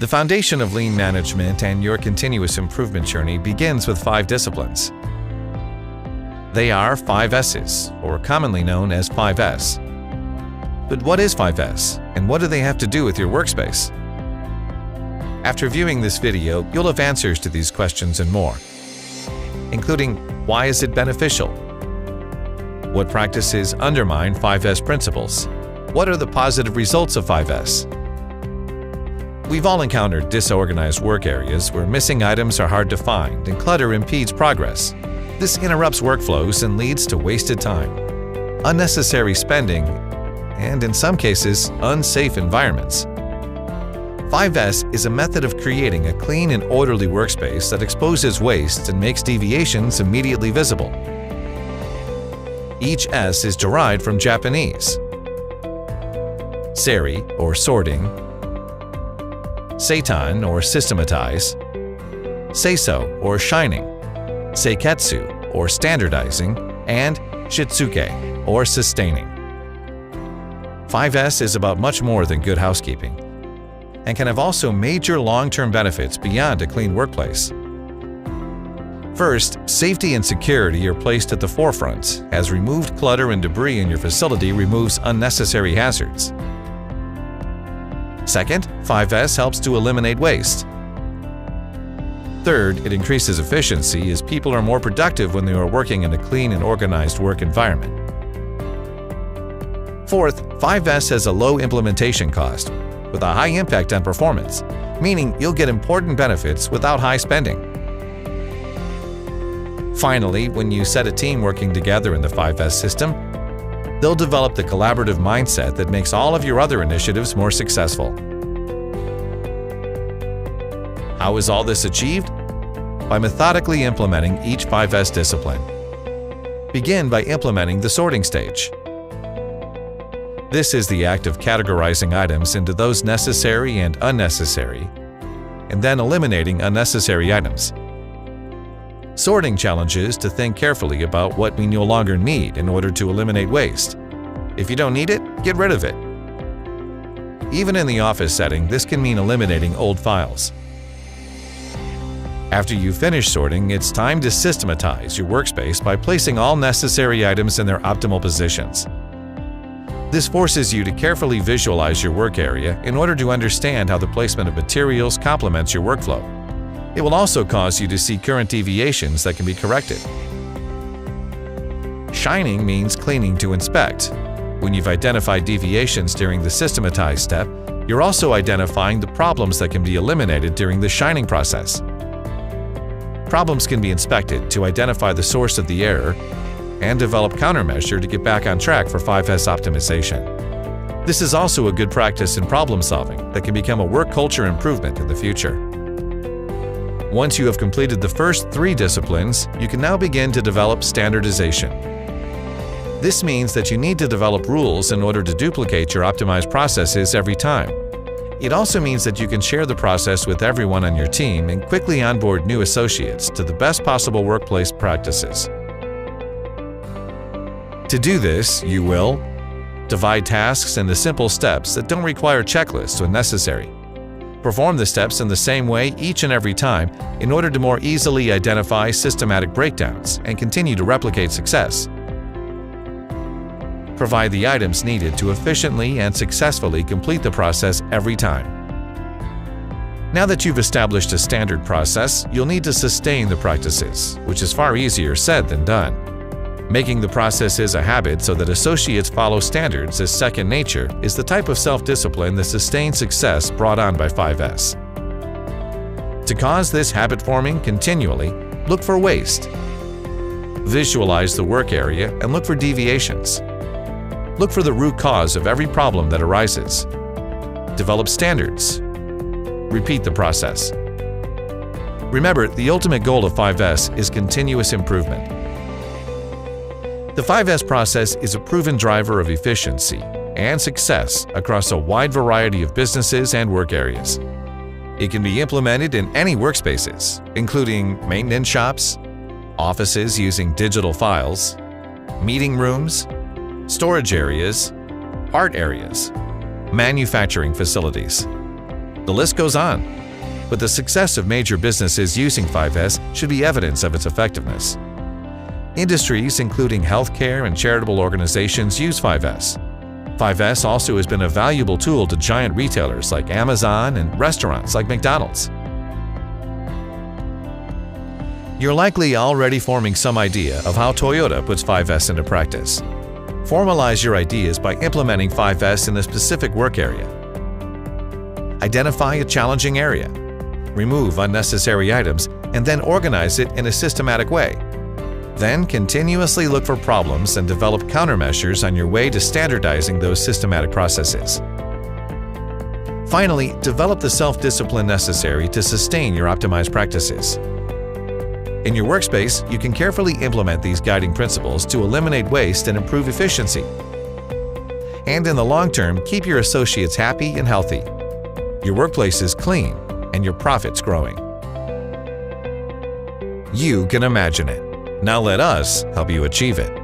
The foundation of lean management and your continuous improvement journey begins with 5 disciplines. They are 5 S's, or commonly known as 5S. But what is 5S, and what do they have to do with your workspace? After viewing this video, you'll have answers to these questions and more, including why is it beneficial? What practices undermine 5S principles? What are the positive results of 5S? We've all encountered disorganized work areas where missing items are hard to find and clutter impedes progress. This interrupts workflows and leads to wasted time, unnecessary spending, and in some cases, unsafe environments. 5S is a method of creating a clean and orderly workspace that exposes waste and makes deviations immediately visible. Each S is derived from Japanese. Seri, or sorting, Seitan, or systematize, Seiso, or shining, Seiketsu, or standardizing, and Shitsuke, or sustaining. 5S is about much more than good housekeeping, and can have also major long-term benefits beyond a clean workplace. First, safety and security are placed at the forefront, as removed clutter and debris in your facility removes unnecessary hazards. Second, 5S helps to eliminate waste. Third, it increases efficiency as people are more productive when they are working in a clean and organized work environment. Fourth, 5S has a low implementation cost, with a high impact on performance, meaning you'll get important benefits without high spending. Finally, when you set a team working together in the 5S system, they'll develop the collaborative mindset that makes all of your other initiatives more successful. How is all this achieved? By methodically implementing each 5S discipline. Begin by implementing the sorting stage. This is the act of categorizing items into those necessary and unnecessary, and then eliminating unnecessary items. Sorting challenges to think carefully about what we no longer need in order to eliminate waste. If you don't need it, get rid of it. Even in the office setting, this can mean eliminating old files. After you finish sorting, it's time to systematize your workspace by placing all necessary items in their optimal positions. This forces you to carefully visualize your work area in order to understand how the placement of materials complements your workflow. It will also cause you to see current deviations that can be corrected. Shining means cleaning to inspect. When you've identified deviations during the systematize step, you're also identifying the problems that can be eliminated during the shining process. Problems can be inspected to identify the source of the error and develop countermeasure to get back on track for 5S optimization. This is also a good practice in problem solving that can become a work culture improvement in the future. Once you have completed the first 3 disciplines, you can now begin to develop standardization. This means that you need to develop rules in order to duplicate your optimized processes every time. It also means that you can share the process with everyone on your team and quickly onboard new associates to the best possible workplace practices. To do this, you will divide tasks into simple steps that don't require checklists when necessary. Perform the steps in the same way each and every time in order to more easily identify systematic breakdowns and continue to replicate success. Provide the items needed to efficiently and successfully complete the process every time. Now that you've established a standard process, you'll need to sustain the practices, which is far easier said than done. Making the processes a habit so that associates follow standards as second nature is the type of self-discipline that sustains success brought on by 5S. To cause this habit forming continually, look for waste. Visualize the work area and look for deviations. Look for the root cause of every problem that arises. Develop standards. Repeat the process. Remember, the ultimate goal of 5S is continuous improvement. The 5S process is a proven driver of efficiency and success across a wide variety of businesses and work areas. It can be implemented in any workspaces, including maintenance shops, offices using digital files, meeting rooms, storage areas, art areas, manufacturing facilities. The list goes on. But the success of major businesses using 5S should be evidence of its effectiveness. Industries, including healthcare and charitable organizations, use 5S. 5S also has been a valuable tool to giant retailers like Amazon and restaurants like McDonald's. You're likely already forming some idea of how Toyota puts 5S into practice. Formalize your ideas by implementing 5S in a specific work area. Identify a challenging area. Remove unnecessary items and then organize it in a systematic way. Then continuously look for problems and develop countermeasures on your way to standardizing those systematic processes. Finally, develop the self-discipline necessary to sustain your optimized practices. In your workspace, you can carefully implement these guiding principles to eliminate waste and improve efficiency. And in the long term, keep your associates happy and healthy. Your workplace is clean and your profits growing. You can imagine it. Now let us help you achieve it.